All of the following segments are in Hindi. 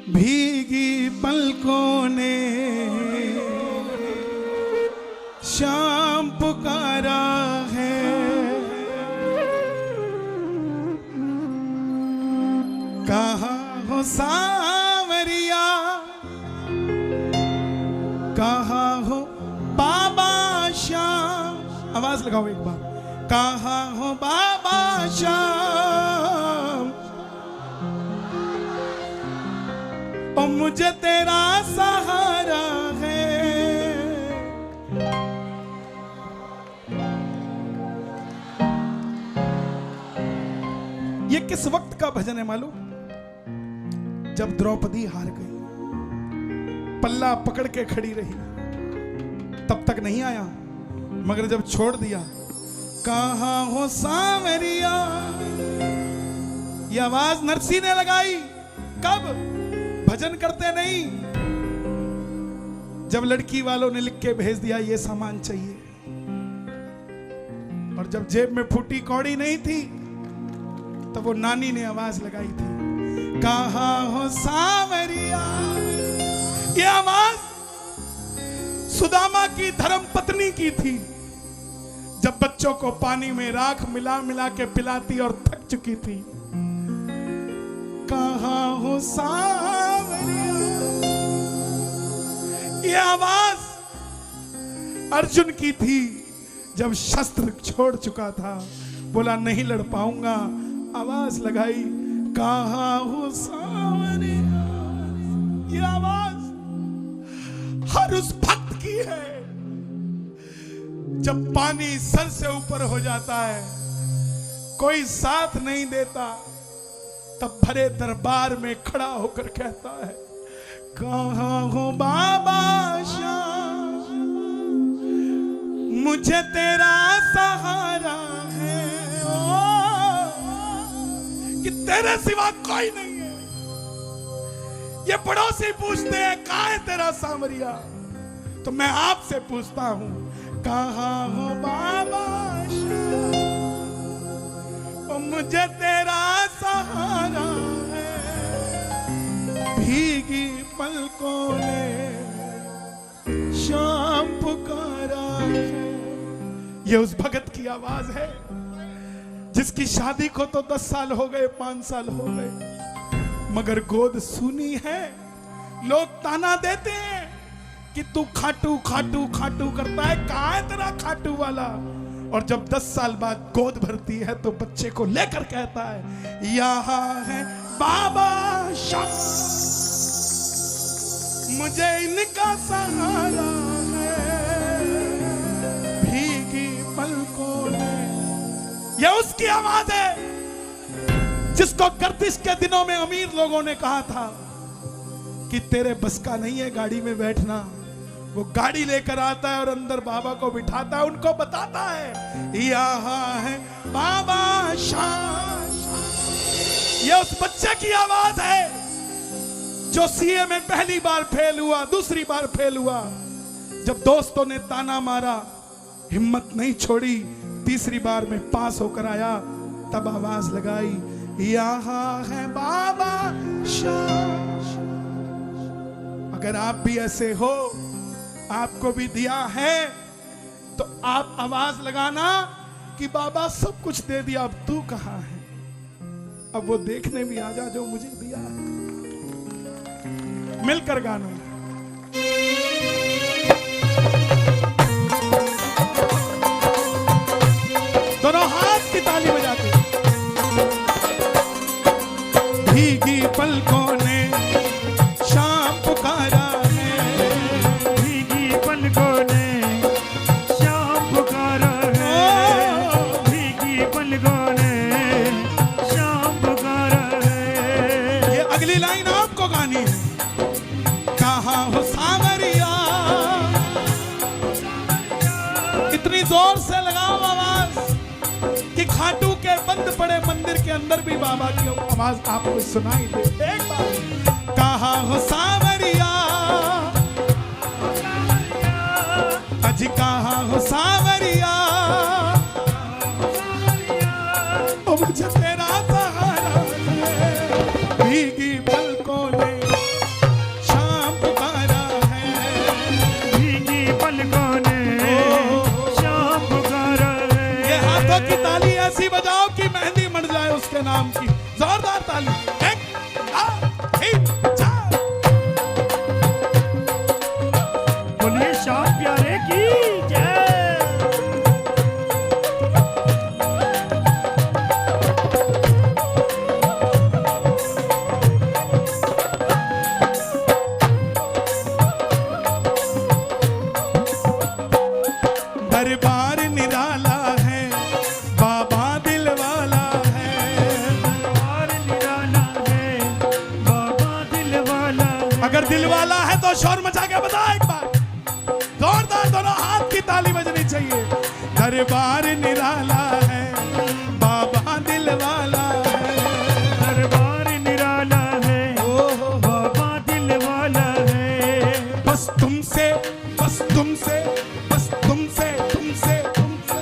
भीगी पलकों ने शाम पुकारा है, कहाँ हो सावरिया, कहाँ हो बाबा श्याम। आवाज लगाओ एक बार, कहाँ हो बाबा श्याम, ओ मुझे तेरा सहारा है। ये किस वक्त का भजन है मालूम? जब द्रौपदी हार गई, पल्ला पकड़ के खड़ी रही, तब तक नहीं आया, मगर जब छोड़ दिया, कहाँ हो सावरिया, ये आवाज नरसी ने लगाई। कब? भजन करते नहीं, जब लड़की वालों ने लिख के भेज दिया ये सामान चाहिए, और जब जेब में फूटी कौड़ी नहीं थी, तब वो नानी ने आवाज लगाई थी, कहाँ हो सावरिया। ये आवाज सुदामा की धर्म पत्नी की थी, जब बच्चों को पानी में राख मिला मिला के पिलाती और थक चुकी थी। कहाँ हो सावरिया। ये आवाज अर्जुन की थी, जब शस्त्र छोड़ चुका था, बोला नहीं लड़ पाऊंगा, आवाज लगाई, कहाँ हो सावरिया। ये आवाज हर उस भक्त की है, जब पानी सर से ऊपर हो जाता है, कोई साथ नहीं देता, तब भरे दरबार में खड़ा होकर कहता है, कहाँ हो बाबा श्याम, मुझे तेरा सहारा है, ओ, कि तेरे सिवा कोई नहीं है। ये पड़ोसी पूछते हैं कहाँ है तेरा सावरिया, तो मैं आपसे पूछता हूं, कहाँ हो बाबा श्याम, ओ मुझे तेरा सहारा है, भीगी पलकों ने शाम पुकारा है। ये उस भगत की आवाज है, जिसकी शादी को तो 10 साल हो गए, 5 साल हो गए, मगर गोद सुनी है। लोग ताना देते हैं कि तू खाटू खाटू खाटू करता है, कहाँ है तेरा खाटू वाला। और जब 10 साल बाद गोद भरती है, तो बच्चे को लेकर कहता है, यहाँ है बाबा श्याम, मुझे इनका सहारा है, भीगी पलकों में। यह उसकी आवाज है जिसको गर्दिश के दिनों में अमीर लोगों ने कहा था कि तेरे बस का नहीं है गाड़ी में बैठना। वो गाड़ी लेकर आता है और अंदर बाबा को बिठाता है, उनको बताता है, यहाँ है बाबा श्याम। ये उस बच्चे की आवाज है जो सीए में पहली बार फेल हुआ, दूसरी बार फेल हुआ, जब दोस्तों ने ताना मारा, हिम्मत नहीं छोड़ी, तीसरी बार में पास होकर आया, तब आवाज लगाई, यहाँ है बाबा श्याम। अगर आप भी ऐसे हो, आपको भी दिया है, तो आप आवाज लगाना कि बाबा सब कुछ दे दिया, अब तू कहाँ है। अब वो देखने भी आ जा जो मुझे दिया है। मिलकर गाना, दोनों हाथ की ताली बजाते। भीगी पलकों ने शाम पुकारा है, भीगी पलकों ने श्याम पुकारा है, भीगी पलकों ने श्याम पुकारा है। ये अगली लाइन आपको गानी है, कहाँ हो सावरिया। इतनी जोर से लगाओ आवाज कि खाटू के बंद पड़े मंदिर के अंदर भी बाबा की आवाज आपको सुनाई दे। एक बार, कहाँ हो सावरिया, अजी कहाँ हो सावरिया, ओ मुझे तेरा सहारा है, भीगी पलकों ने अगर दिल वाला है तो शोर मचा के बता एक बार, जोरदार दोनों हाथ की ताली बजनी चाहिए। दरबार निराला है, बाबा दिल वाला है। दरबार निराला है, बाबा दिल वाला है। बस तुमसे, बस तुमसे, बस तुमसे, तुमसे, तुमसे,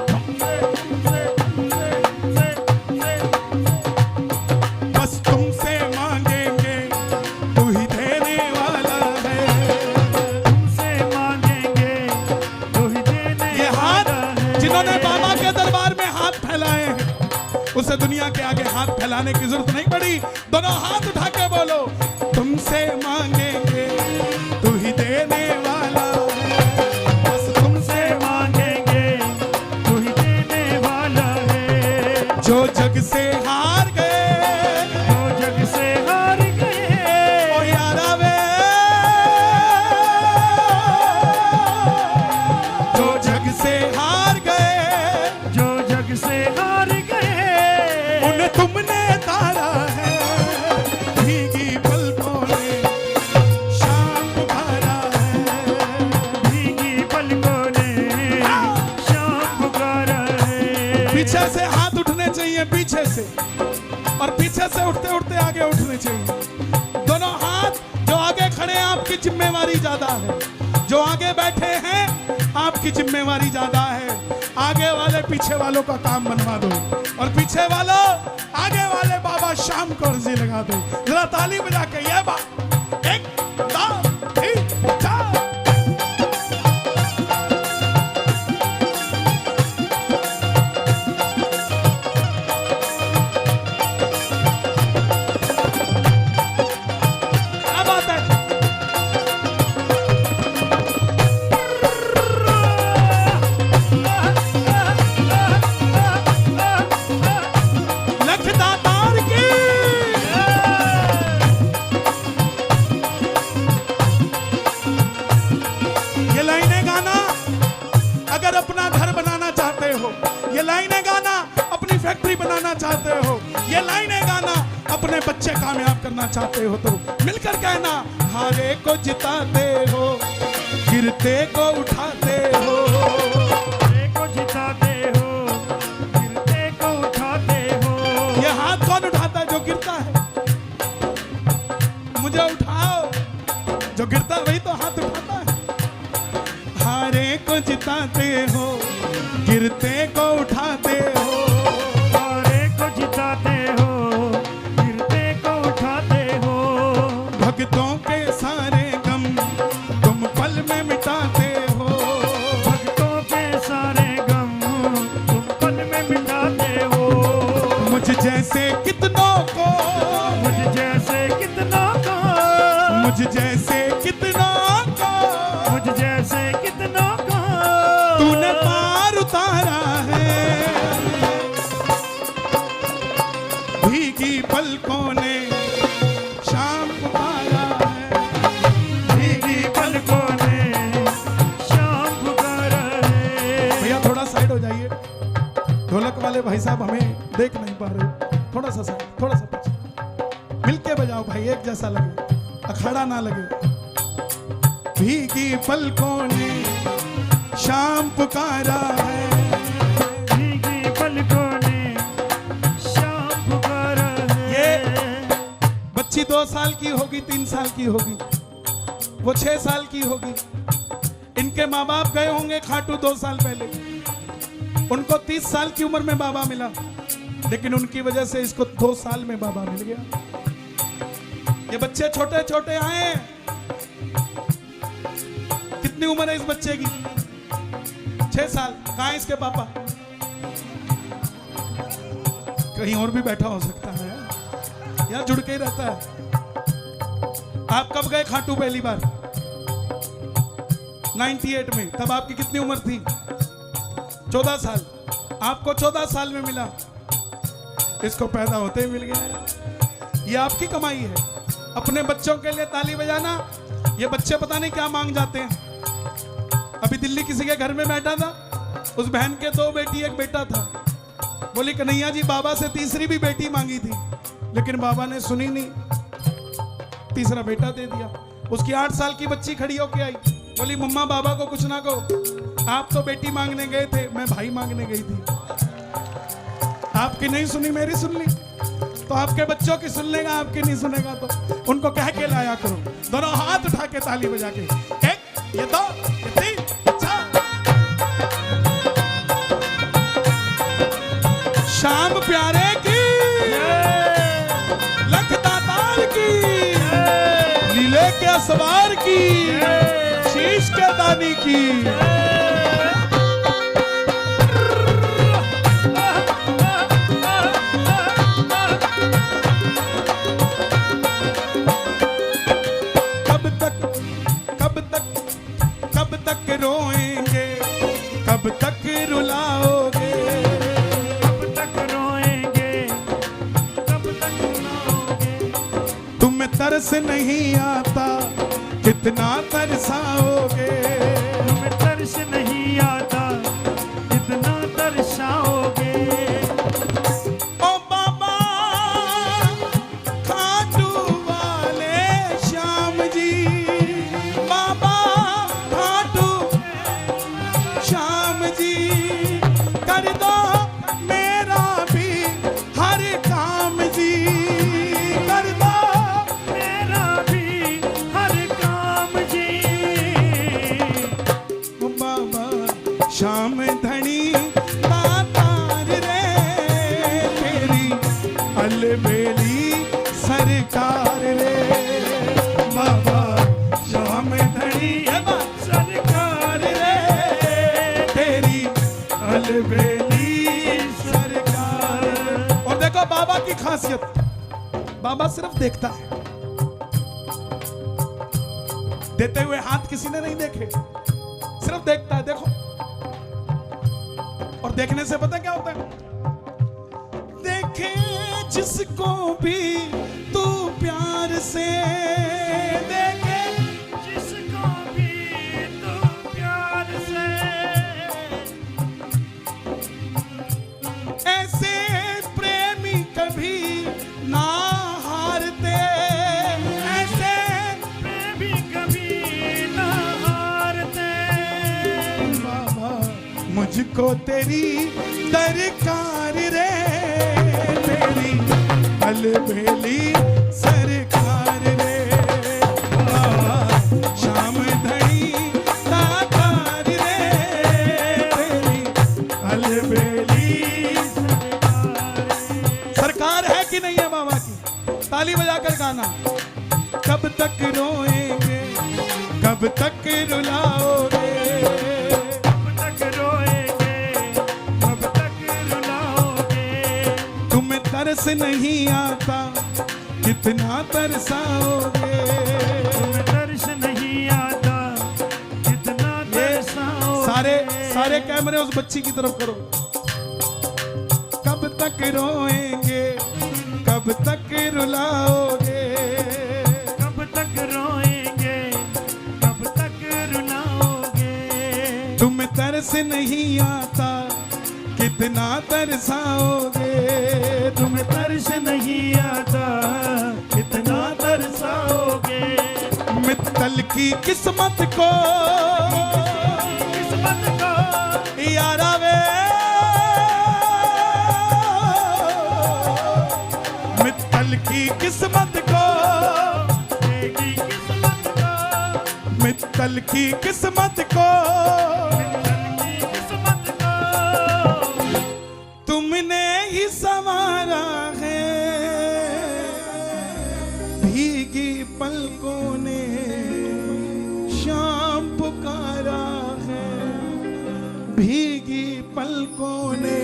तुमसे, तुमसे, तुमसे, बस तुमसे मांगेंगे, तू ही देने वाला है। तुमसे मांगेंगे, तू ही देने ये हाथ वाला है। जिन्होंने बाबा के दरबार में हाथ फैलाए हैं, उसे दुनिया के आगे हाथ फैलाने की जरूरत नहीं पड़ी। दोनों हाथ उठा के बोलो, तुमसे मांगेंगे, तू ही देने वाला है। बस तुमसे मांगेंगे, तू ही देने वाला है। जो जग से हार गए, जो जग से हार गए, ओ यारा वे, जो जग से हार गए, जो जग से हार गए, उन्हें तुमने तारा है। भीगी पलकों ने शाम पुकारा है। भीगी पलकों ने शाम पुकारा है। पीछे से हाथ उठने चाहिए, पीछे से, और पीछे से उठते उठते आगे उठने चाहिए। दोनों हाथ, जो आगे खड़े हैं आपकी जिम्मेवारी ज्यादा है, जो आगे बैठे हैं आपकी जिम्मेवारी ज्यादा है। आगे वाले पीछे वालों का काम बनवा दो, और पीछे वालों आगे वाले बाबा शाम को अर्जी लगा दो। जरा ताली बजा के ये बात, 1 2 3 4। क्या बात है? लखदातार की ये लाइनें गाना अगर अपना घर बनाना चाहते हो, ये लाइनें गाना अपनी फैक्ट्री बनाना चाहते हो, ये लाइनें गाना अपने बच्चे कामयाब करना चाहते हो, तो मिलकर कहना, हारे को जिताते हो, गिरते को उठाते हो। गिरते को जिताते हो, गिरते को उठाते हो। ये हाथ कौन उठाता है? जो गिरता है। मुझे उठाओ, जो गिरता है वही तो हाथ उठाता है। हारे को जिताते हो, गिरते को उठाते हो। हारे को जिताते हो, गिरते को उठाते हो। भक्तों के सारे गम तुम पल में मिटाते हो। भक्तों के सारे गम तुम पल में मिटाते हो। मुझ जैसे कितनों को, मुझ जैसे कितना को, मुझ जैसे कितनों को मुझ जैसे कितना को तूने पार उतारा है। भीगी पलकों ने शाम पुकारा है। भीगी पलकों ने शाम पुकारा है। भैया थोड़ा साइड हो जाइए, ढोलक वाले भाई साहब हमें देख नहीं पा रहे। थोड़ा सा साइड, थोड़ा सा पीछे, मिलके बजाओ भाई, एक जैसा लगे, अखाड़ा ना लगे। भीगी पलकों ने शाम पुकारा है। भीगी पलकों ने शाम पुकारा है। ये बच्ची 2 साल की होगी, 3 साल की होगी, वो 6 साल की होगी। इनके माँ बाप गए होंगे खाटू 2 साल पहले, उनको 30 साल की उम्र में बाबा मिला, लेकिन उनकी वजह से इसको 2 साल में बाबा मिल गया। ये बच्चे छोटे छोटे आए, कितनी उम्र है इस बच्चे की? 6 साल। कहाँ है इसके पापा? कहीं और भी बैठा हो सकता है, या जुड़ के ही रहता है। आप कब गए खाटू पहली बार? 98 में। तब आपकी कितनी उम्र थी? 14 साल। आपको 14 साल में मिला, इसको पैदा होते ही मिल गया। ये आपकी कमाई है। अपने बच्चों के लिए ताली बजाना। ये बच्चे पता नहीं क्या मांग जाते हैं। अभी दिल्ली किसी के घर में बैठा था, उस बहन के 2 बेटी 1 बेटा था। बोली कन्हैया जी बाबा से तीसरी भी बेटी मांगी थी, लेकिन बाबा ने सुनी नहीं। तीसरा बेटा दे दिया। उसकी 8 साल की बच्ची खड़ी होके आई, बोली मम्मा बाबा को कुछ ना कहो, आप तो बेटी मांगने गए थे, मैं भाई मांगने गई थी। आपकी नहीं सुनी, मेरी सुन ली, तो आपके बच्चों की सुन लेगा, आपकी नहीं सुनेगा तो उनको कह के लाया करो। दोनों हाथ उठा के ताली बजा के, एक, ये दो, ये तीन, चार। शाम प्यारे की, लख दातार की, लीले के असवार की, शीश के दानी की। रोएंगे कब तक रुलाओगे, कब तक रोएंगे कब तक रुलाओगे। तुम्हें तरस नहीं आता कितना तरसाओगे, तुम्हें तरस नहीं आता कितना तरसाओगे। ओ बाबा खाटू वाले श्याम जी, बाबा श्याम जी कर दो मेरा भी हर काम जी, कर दो मेरा भी हर काम जी। बाबा श्याम धनी दातार रे, तेरी अलबेली सरकार रे। बाबा श्याम धनी सरकार रे, तेरी अलबेली सरकार। और देखो बाबा की खासियत, बाबा सिर्फ देखता है, देते हुए हाथ किसी ने नहीं देखे, सिर्फ देखता है। देखो, और देखने से पता क्या होता है, देखे जिसको भी तू प्यार से, देखे जिसको भी तू प्यार से, ऐसे प्रेमी कभी ना हारते, ऐसे प्रेमी कभी ना हारते। बाबा मुझको तेरी दरकार रे, तेरी अलबेली सरकार रे। बाबा श्याम धनी दातार रे, तेरी अलबेली सरकार है कि नहीं है बाबा की? ताली बजाकर गाना। कब तक रोएंगे कब तक रुलाओगे, कब तक रोएंगे कब तक रुलाओगे। तुम्हें तरस नहीं आता कितना तरसाओगे। तुम्हें तरस नहीं आता कितना तरसाओगे। सारे कैमरे उस बच्ची की तरफ करो। कब तक रोएंगे कब तक रुलाओगे, कब तक रोएंगे कब तक रुलाओगे। तुम्हें तरस नहीं आता कितना तरसाओगे, तुम्हें तरस नहीं आता कितना तरसाओगे। मित्तल की किस्मत को किस्मत को यारा वे, मित्तल की किस्मत को, तेरी किस्मत को, मित्तल की किस्मत को, तेरी किस्मत को तुमने ही संवारा है। भीगी पलकों ने शाम पुकारा है, भीगी पलकों ने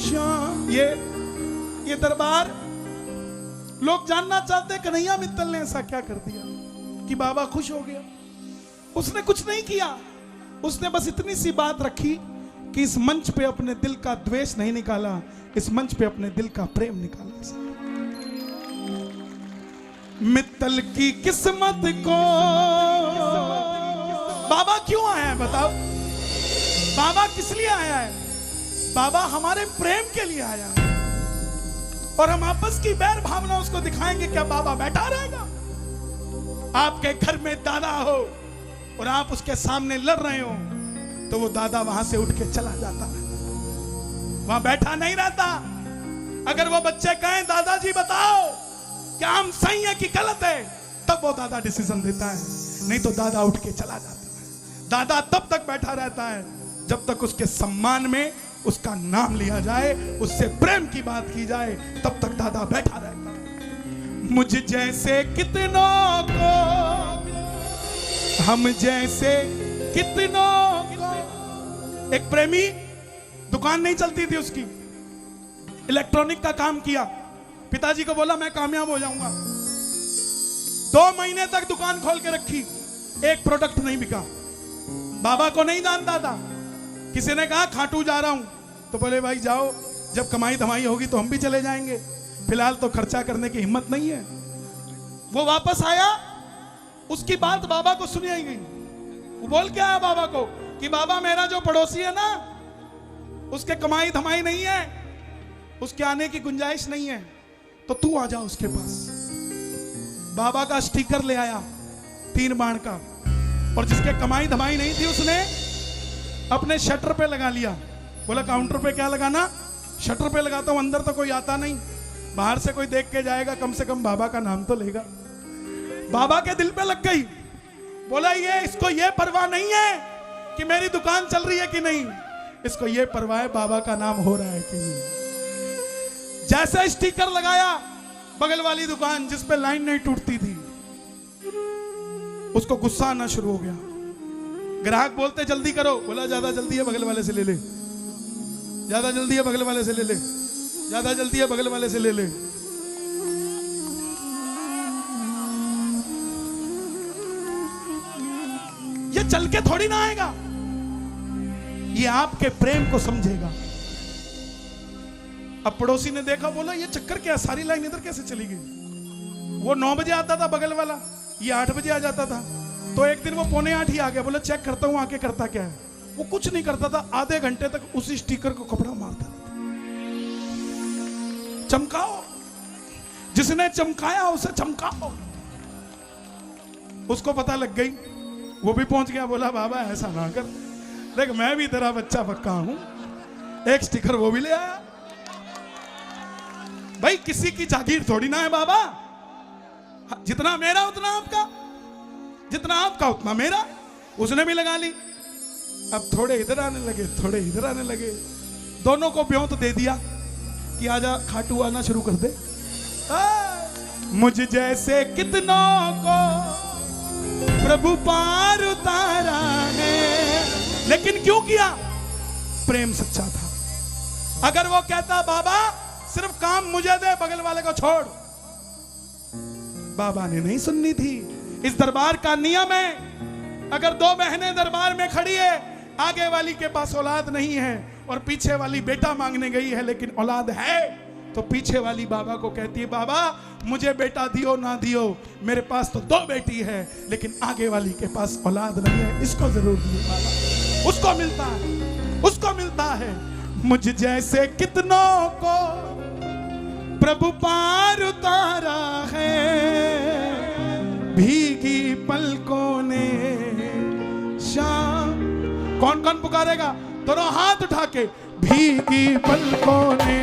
शाम। ये दरबार लोग जानना चाहते कन्हैया मित्तल ने ऐसा क्या कर दिया कि बाबा खुश हो गया। उसने कुछ नहीं किया, उसने बस इतनी सी बात रखी कि इस मंच पे अपने दिल का द्वेष नहीं निकाला, इस मंच पे अपने दिल का प्रेम निकाला। मित्तल की किस्मत को बाबा क्यों आया है बताओ? बाबा किस लिए आया है? बाबा हमारे प्रेम के लिए आया है। और हम आपस की बैर भावना उसको दिखाएंगे, क्या बाबा बैठा रहेगा? आपके घर में दादा हो और आप उसके सामने लड़ रहे हो, तो वो दादा वहां से उठ के चला जाता है, वहां बैठा नहीं रहता। अगर वो बच्चे कहें दादाजी बताओ क्या हम सही है कि गलत है, तब वो दादा डिसीजन देता है, नहीं तो दादा उठ के चला जाता है। दादा तब तक बैठा रहता है जब तक उसके सम्मान में उसका नाम लिया जाए, उससे प्रेम की बात की जाए, तब तक दादा बैठा रहता है। मुझ जैसे कितनों को, हम जैसे कितनों को। एक प्रेमी, दुकान नहीं चलती थी उसकी, इलेक्ट्रॉनिक का काम किया, पिताजी को बोला मैं कामयाब हो जाऊंगा। 2 महीने तक दुकान खोल के रखी, एक प्रोडक्ट नहीं बिका। बाबा को नहीं जानता था, किसी ने कहा खाटू जा रहा हूं, तो बोले भाई जाओ, जब कमाई धमाई होगी तो हम भी चले जाएंगे, फिलहाल तो खर्चा करने की हिम्मत नहीं है। वो वापस आया, उसकी बात बाबा को सुनी गई। वो बोल के आया बाबा को कि बाबा मेरा जो पड़ोसी है ना, उसके कमाई धमाई नहीं है, उसके आने की गुंजाइश नहीं है, तो तू आ जा उसके पास। बाबा का स्टिकर ले आया 3 बाण का, और जिसके कमाई धमाई नहीं थी उसने अपने शटर पे लगा लिया। बोला काउंटर पे क्या लगाना? शटर पे लगाता हूं, अंदर तो कोई आता नहीं, बाहर से कोई देख के जाएगा, कम से कम बाबा का नाम तो लेगा। बाबा के दिल पे लग गई। बोला ये इसको ये परवाह नहीं है कि मेरी दुकान चल रही है कि नहीं, इसको ये परवाह है बाबा का नाम हो रहा है कि नहीं। जैसे स्टिकर लगाया, बगल वाली दुकान जिस पे लाइन नहीं टूटती थी, उसको गुस्सा आना शुरू हो गया। ग्राहक बोलते जल्दी करो, बोला ज्यादा जल्दी है बगल वाले से ले ले, ज्यादा जल्दी है बगल वाले से ले ले, ज्यादा जल्दी है बगल वाले से ले ले। ये चल के थोड़ी ना आएगा, ये आपके प्रेम को समझेगा। अब पड़ोसी ने देखा, बोला ये चक्कर क्या, सारी लाइन इधर कैसे चली गई? वो 9 बजे आता था बगल वाला, ये 8 बजे आ जाता था, तो एक दिन वो 7:45 ही आ गया। बोला चेक करता हूं आके करता क्या है। वो कुछ नहीं करता था, आधे घंटे तक उसी स्टिकर को कपड़ा मारता था। चमकाओ, जिसने चमकाया उसे चमकाओ। उसको पता लग गई, वो भी पहुंच गया। बोला बाबा ऐसा ना कर, देख मैं भी तेरा बच्चा पक्का हूं, एक स्टिकर वो भी ले आया। भाई किसी की जागीर थोड़ी ना है बाबा, जितना मेरा उतना आपका, जितना आपका उतना मेरा। उसने भी लगा ली। अब थोड़े इधर आने लगे, थोड़े इधर आने लगे, दोनों को ब्योंत दे दिया कि आजा खाटू आना शुरू कर दे। मुझ जैसे कितनों को प्रभु पार उतारा है। लेकिन क्यों किया? प्रेम सच्चा था। अगर वो कहता बाबा सिर्फ काम मुझे दे, बगल वाले को छोड़, बाबा ने नहीं सुननी थी। इस दरबार का नियम है, अगर 2 बहनें दरबार में खड़ी है, आगे वाली के पास औलाद नहीं है और पीछे वाली बेटा मांगने गई है लेकिन औलाद है, तो पीछे वाली बाबा को कहती है बाबा मुझे बेटा दियो ना दियो, मेरे पास तो 2 बेटी है लेकिन आगे वाली के पास औलाद नहीं है, इसको जरूर दियो बाबा। उसको मिलता है, उसको मिलता है। मुझ जैसे कितनों को प्रभु पार उतारा है, भीगी पलकों ने शाम। कौन कौन पुकारेगा? दोनों हाथ उठा के, भीगी पलकों ने